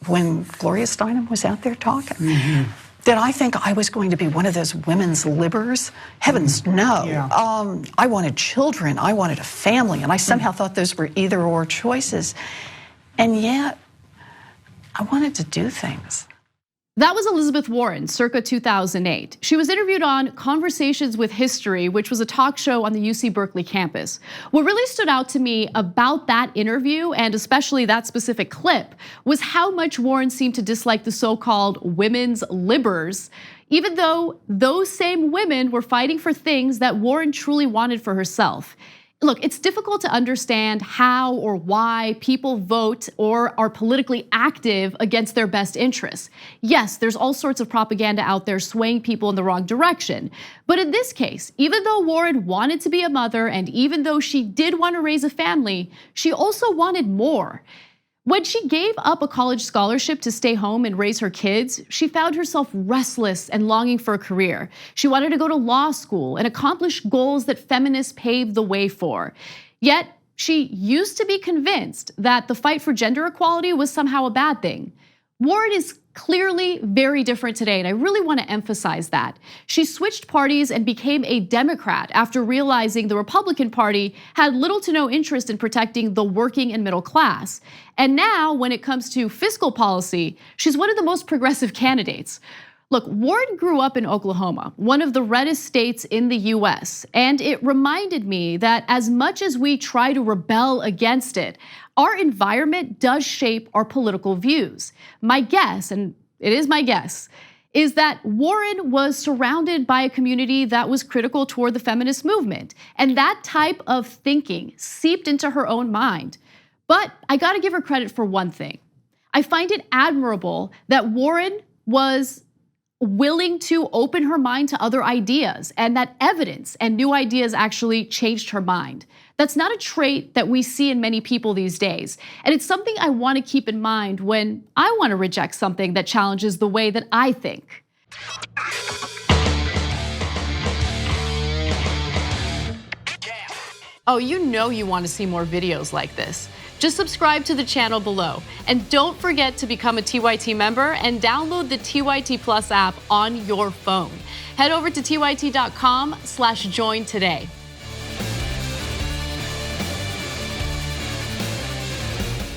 when Gloria Steinem was out there talking. Did I think I was going to be one of those women's libbers? Heavens, no. Yeah. I wanted children, I wanted a family, and I somehow thought those were either or choices. And yet, I wanted to do things. That was Elizabeth Warren, circa 2008. She was interviewed on Conversations with History, which was a talk show on the UC Berkeley campus. What really stood out to me about that interview, and especially that specific clip, was how much Warren seemed to dislike the so-called women's libbers, even though those same women were fighting for things that Warren truly wanted for herself. Look, it's difficult to understand how or why people vote or are politically active against their best interests. Yes, there's all sorts of propaganda out there swaying people in the wrong direction. But in this case, even though Warren wanted to be a mother and even though she did want to raise a family, she also wanted more. When she gave up a college scholarship to stay home and raise her kids, she found herself restless and longing for a career. She wanted to go to law school and accomplish goals that feminists paved the way for. Yet, she used to be convinced that the fight for gender equality was somehow a bad thing. Warren is clearly very different today, and I really want to emphasize that. She switched parties and became a Democrat after realizing the Republican Party had little to no interest in protecting the working and middle class. And now, when it comes to fiscal policy, she's one of the most progressive candidates. Look, Warren grew up in Oklahoma, one of the reddest states in the US, and it reminded me that as much as we try to rebel against it, our environment does shape our political views. My guess, and it is my guess, is that Warren was surrounded by a community that was critical toward the feminist movement, and that type of thinking seeped into her own mind. But I gotta give her credit for one thing. I find it admirable that Warren was willing to open her mind to other ideas, and that evidence and new ideas actually changed her mind. That's not a trait that we see in many people these days. And it's something I want to keep in mind when I want to reject something that challenges the way that I think. Oh, you know you want to see more videos like this. Just subscribe to the channel below. And don't forget to become a TYT member and download the TYT Plus app on your phone. Head over to tyt.com/join today.